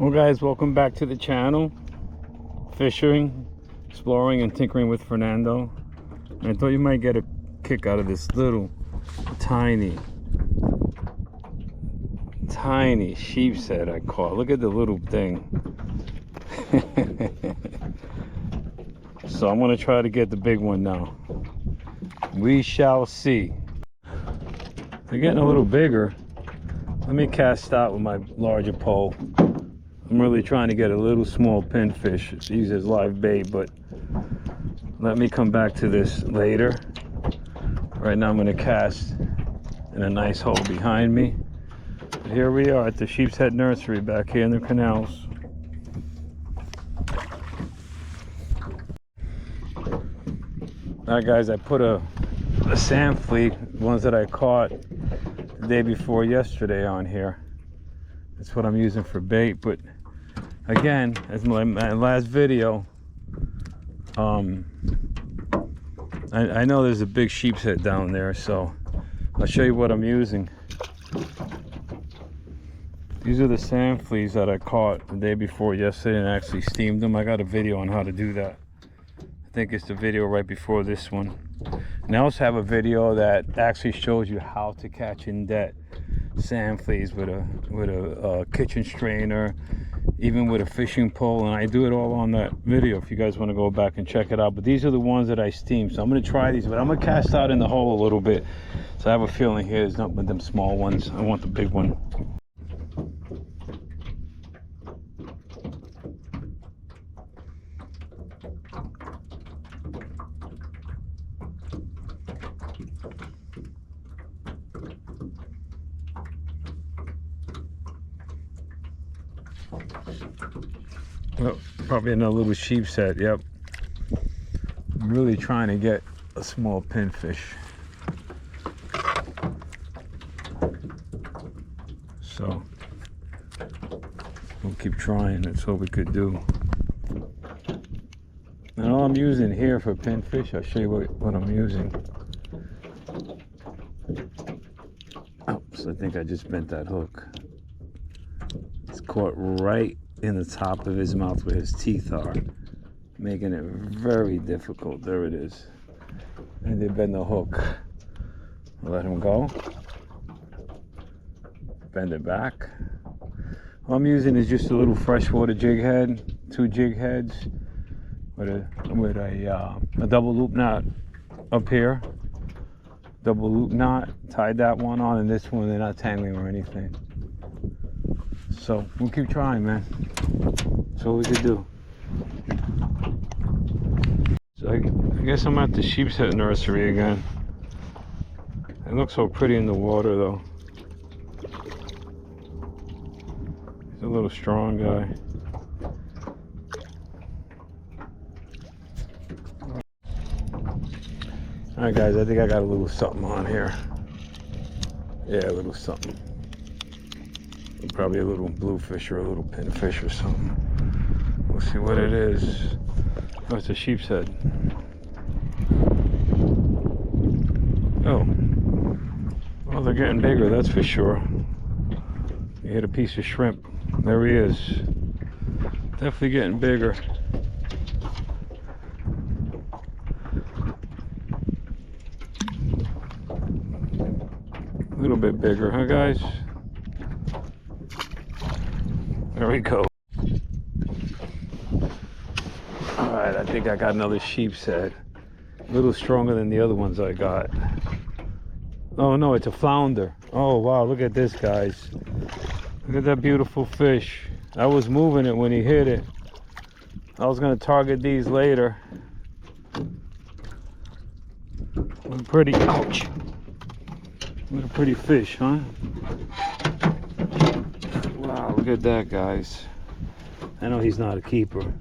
Well guys, welcome back to the channel. Fishing, exploring, and tinkering with Fernando. And I thought you might get a kick out of this little tiny sheep's head I caught. Look at the little thing. So I'm gonna try to get the big one now. We shall see. They're getting a little bigger. Let me cast out with my larger pole. I'm really trying to get a little small pinfish to use as live bait, but let me come back to this later. Right now I'm going to cast in a nice hole behind me. Here we are at the Sheep's Head Nursery back here in the canals. Alright guys, I put a sand fleet, ones that I caught the day before yesterday, on here. That's what I'm using for bait, but again, as my last video, I know there's a big sheep's head down there, so I'll show you what I'm using. These are the sand fleas that I caught the day before yesterday and actually steamed them. I got a video on how to do that. I think it's the video right before this one. And I also have a video that actually shows you how to catch in debt sand fleas with a kitchen strainer, even with a fishing pole, and I do it all on that video if you guys want to go back and check it out. But these are the ones that I steamed, so I'm going to try these, but I'm going to cast out in the hole a little bit. So I have a feeling here there's not with them small ones. I want the big one. Oh, probably another little sheep's head. Yep. I'm really trying to get a small pinfish. So we'll keep trying. That's what we could do. And all I'm using here for pinfish, I'll show you what I'm using. Oops, I think I just bent that hook. It's caught right in the top of his mouth where his teeth are, making it very difficult. There it is. And they bend the hook. Let him go. Bend it back. All I'm using is just a little freshwater jig head, 2 jig heads with a double loop knot up here. Double loop knot. Tied that one on, and this one they're not tangling or anything. So we'll keep trying, man. That's all we could do. So I guess I'm at the Sheep's Head Nursery again. It looks so pretty in the water, though. He's a little strong guy. All right, guys. I think I got a little something on here. Yeah, a little something. Probably a little bluefish or a little pinfish or something. We'll see what it is. Oh, it's a sheep's head. Oh. Well, they're getting bigger, that's for sure. You hit a piece of shrimp. There he is. Definitely getting bigger. A little bit bigger, huh, guys? There we go. Alright, I think I got another sheep's head. A little stronger than the other ones I got. Oh no, it's a flounder. Oh wow, look at this, guys. Look at that beautiful fish. I was moving it when he hit it. I was going to target these later. What a pretty, ouch. What a pretty fish, huh? Wow, look at that, guys. I know he's not a keeper.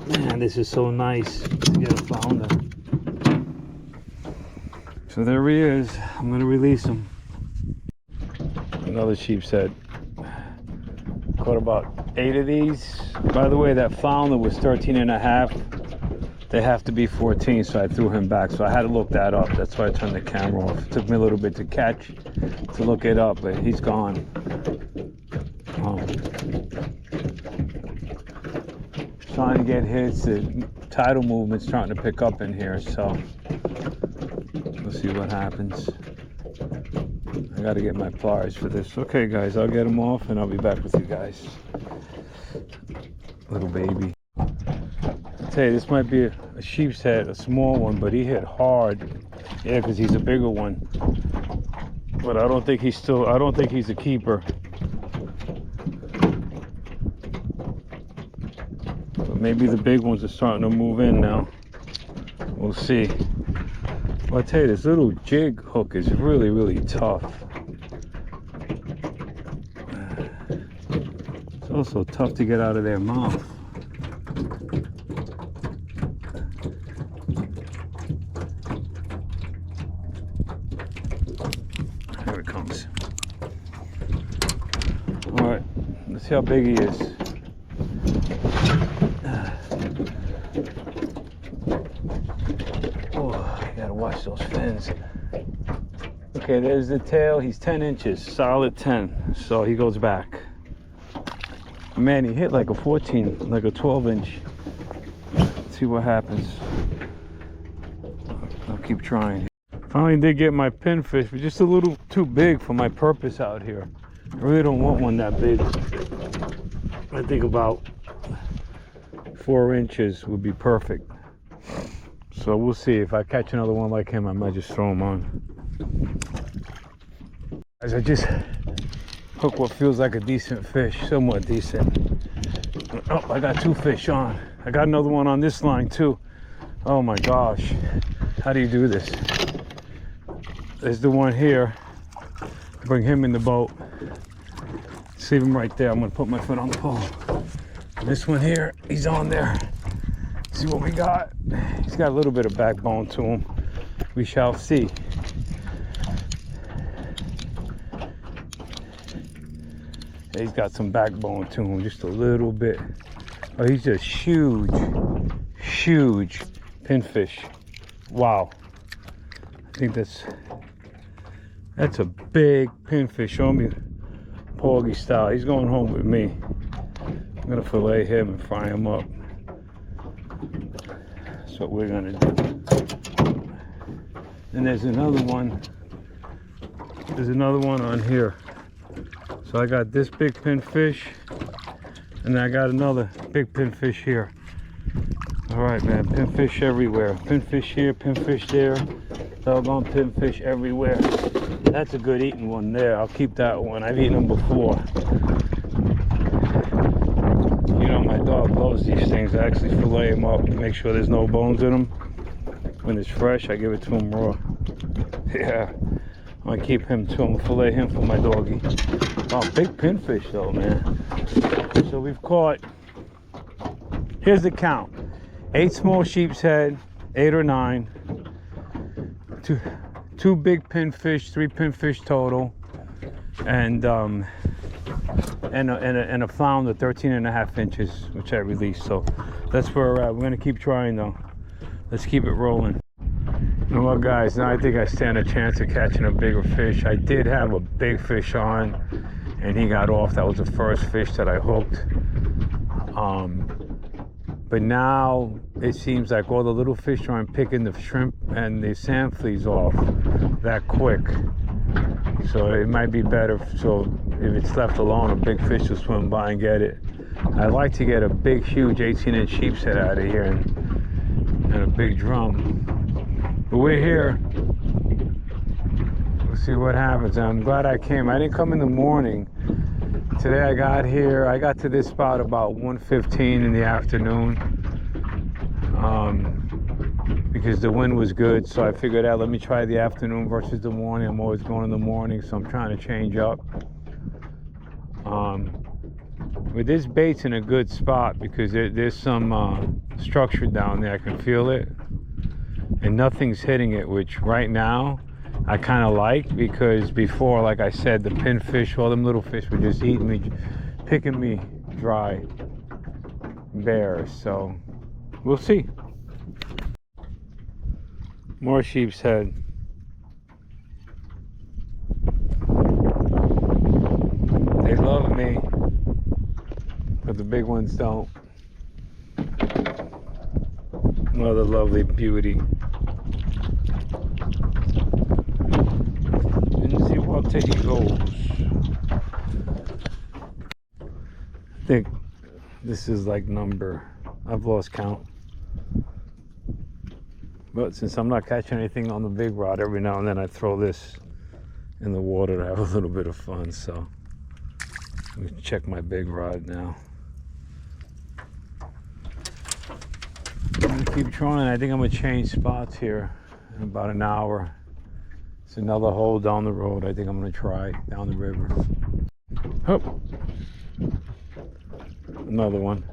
Man, this is so nice to get a flounder. So there he is. I'm going to release him. Another sheep's head. Caught about 8 of these. By the way, that flounder was 13 and a half. They have to be 14, so I threw him back. So I had to look that up. That's why I turned the camera off. It took me a little bit to catch, to look it up, but he's gone. Trying to get hits. The tidal movement's starting to pick up in here, so we'll see what happens. I gotta get my pliers for this. Okay guys, I'll get them off and I'll be back with you guys. Little baby. I tell you, this might be a sheep's head, a small one, but he hit hard. Yeah, because he's a bigger one. But I don't think he's a keeper. But maybe the big ones are starting to move in now. We'll see. Well, I tell you, this little jig hook is really, really tough. It's also tough to get out of their mouth. Here it comes. All right, let's see how big he is. Watch those fins. Okay, there's the tail. He's 10 inches, solid 10. So he goes back. Man, he hit like a 14, like a 12 inch. Let's see what happens. I'll keep trying. Finally did get my pinfish, but just a little too big for my purpose out here. I really don't want one that big. I think about 4 inches would be perfect. So we'll see. If I catch another one like him, I might just throw him on. Guys, I just hooked what feels like a decent fish, somewhat decent. Oh, I got 2 fish on. I got another one on this line too. Oh my gosh. How do you do this? There's the one here. Bring him in the boat. Leave him right there. I'm gonna put my foot on the pole. This one here, he's on there. See what we got. He's got a little bit of backbone to him. We shall see. He's got some backbone to him, just a little bit. Oh, he's just huge, huge pinfish. Wow. I think that's a big pinfish. Show me porgy style. He's going home with me. I'm gonna fillet him and fry him up. That's what we're gonna do. And there's another one. There's another one on here. So I got this big pinfish, and I got another big pinfish here. All right, man, pinfish everywhere. Pinfish here, pinfish there. Doggone pinfish everywhere. That's a good eating one there. I'll keep that one. I've eaten them before. You know, my dog loves these things. I actually fillet them up, make sure there's no bones in them. When it's fresh, I give it to him raw. Yeah, I'm gonna keep him too. I'm gonna fillet him for my doggy. Oh, big pinfish though, man. So we've caught, here's the count. 8 small sheep's head, 8 or 9. Two big pinfish, 3 pinfish total, and a flounder 13.5 inches, which I released. So that's where we're at. We're gonna keep trying though. Let's keep it rolling. You know what, guys? Now I think I stand a chance of catching a bigger fish. I did have a big fish on, and he got off. That was the first fish that I hooked. But now it seems like all the little fish aren't picking the shrimp and the sand fleas off that quick. So it might be better. So if it's left alone, a big fish will swim by and get it. I'd like to get a big, huge 18-inch sheep's head out of here and a big drum. But we're here. We'll see what happens. I'm glad I came. I didn't come in the morning. Today I got here. I got to this spot about 1:15 in the afternoon because the wind was good. So I figured out, let me try the afternoon versus the morning. I'm always going in the morning, so I'm trying to change up. But this bait's in a good spot because there's some structure down there. I can feel it. And nothing's hitting it, which right now I kind of like, because before, like I said, the pinfish, all them little fish were just eating me, picking me dry, bare. So we'll see. More sheep's head. They love me. but the big ones don't. Another lovely beauty. And see what he goes. I think this is like number, I've lost count. But since I'm not catching anything on the big rod, every now and then I throw this in the water to have a little bit of fun. So let me check my big rod now. I'm gonna keep trying. I think I'm gonna change spots here in about an hour. It's another hole down the road. I think I'm gonna try down the river. Oh, another one.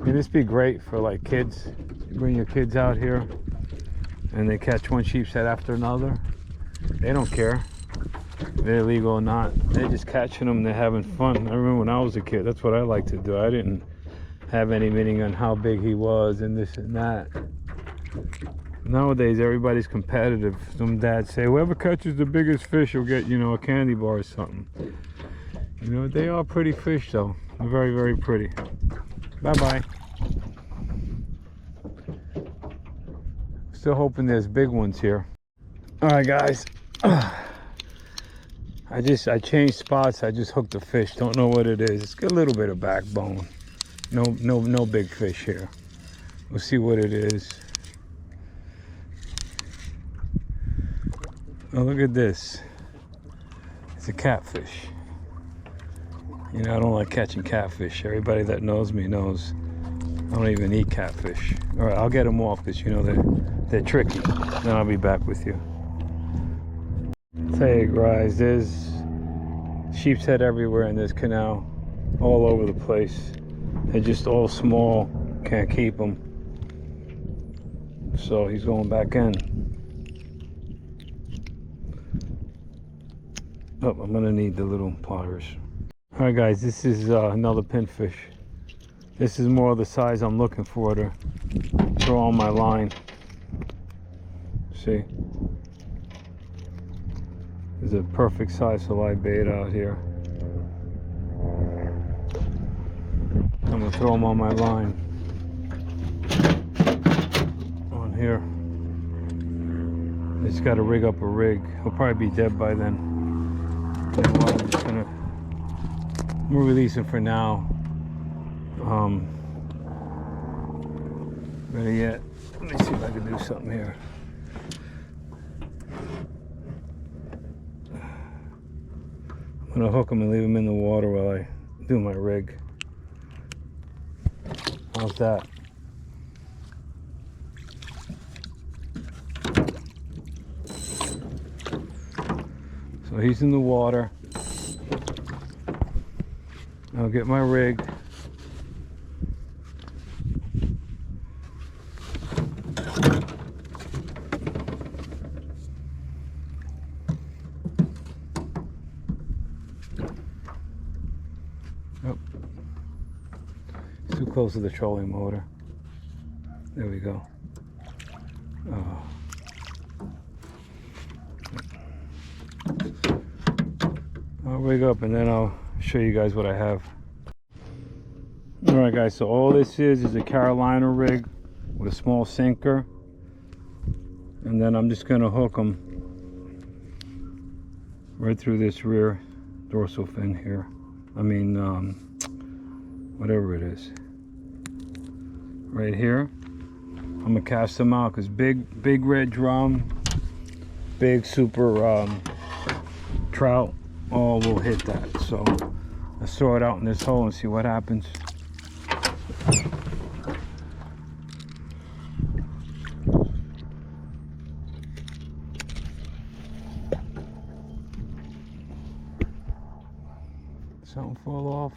Can this be great for like kids? You bring your kids out here and they catch one sheep's head after another. They don't care if they're illegal or not. They're just catching them. They're having fun. I remember when I was a kid, that's what I liked to do. I didn't have any meaning on how big he was and this and that. Nowadays, everybody's competitive. Some dads say, whoever catches the biggest fish will get, you know, a candy bar or something. You know, they are pretty fish though. They're very, very pretty. Bye-bye. Still hoping there's big ones here. All right, guys. I changed spots. I just hooked a fish. Don't know what it is. It's got a little bit of backbone. No big fish here. We'll see what it is. Oh, look at this. It's a catfish. You know, I don't like catching catfish. Everybody that knows me knows I don't even eat catfish. All right, I'll get them off because, you know, they're tricky. Then I'll be back with you. Tell you guys, there's sheep's head everywhere in this canal, all over the place. They're just all small, can't keep them. So he's going back in. Oh, I'm gonna need the little pliers. All right, guys, this is another pinfish. This is more of the size I'm looking for to throw on my line. See? This is a perfect size for live bait out here. I'm gonna throw them on my line. On here. Just gotta rig up a rig. He'll probably be dead by then. You know what, I'm just gonna release him for now. Better yet, let me see if I can do something here. I'm gonna hook him and leave him in the water while I do my rig. How's that? So he's in the water. I'll get my rig. Oh, it's too close to the trolling motor. There we go. Oh. I'll rig up and then I'll show you guys what I have. All right, guys, so all this is a Carolina rig with a small sinker, and then I'm just gonna hook them right through this rear dorsal fin here. I mean, whatever it is, right here. I'm gonna cast them out because big red drum, big super trout, all will hit that. So let's throw it out in this hole and see what happens. Something fall off.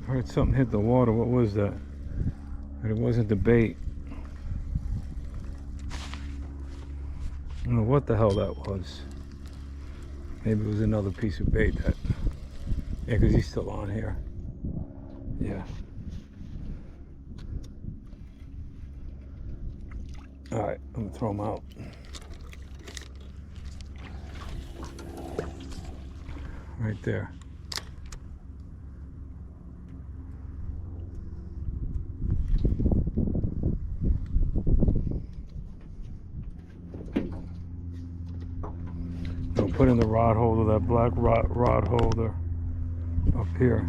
I heard something hit the water. What was that? But it wasn't the bait. I don't know what the hell that was. Maybe it was another piece of bait that... Yeah, because he's still on here. Yeah. Alright, I'm going to throw him out. right there. I'll put in the rod holder, that black rod holder up here.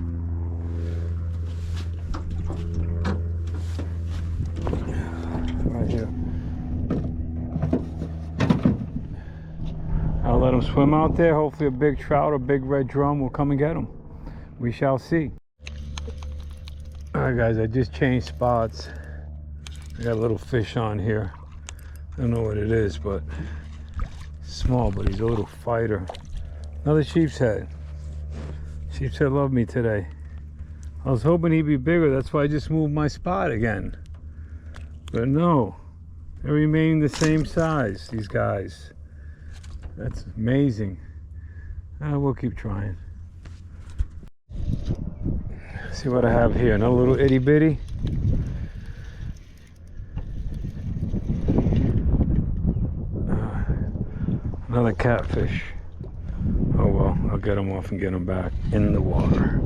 Right here. I'll let them swim out there. Hopefully a big trout or big red drum will come and get them. We shall see. Alright guys, I just changed spots. I got a little fish on here. I don't know what it is, but it's small, but he's a little fighter. Another sheep's head. Sheep's head loved me today. I was hoping he'd be bigger, that's why I just moved my spot again. But no, they remain the same size, these guys. That's amazing. We'll keep trying. See what I have here. Another little itty bitty. Another catfish. Oh well, I'll get them off and get them back in the water.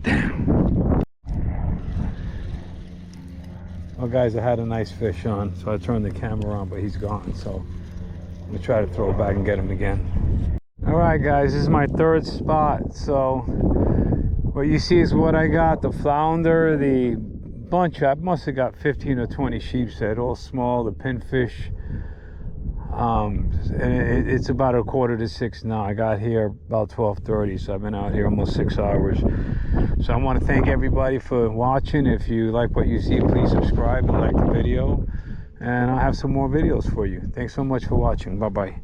Damn. Well guys, I had a nice fish on, so I turned the camera on, but he's gone, so I'm gonna try to throw it back and get him again. All right guys, this is my third spot. So what you see is what I got. The flounder, the bunch, I must have got 15 or 20 sheep's head, all small, the pinfish. And it's about 5:45 now. I got here about 12:30, so I've been out here almost 6 hours. So I want to thank everybody for watching. If you like what you see, please subscribe and like the video, and I'll have some more videos for you. Thanks so much for watching. Bye bye.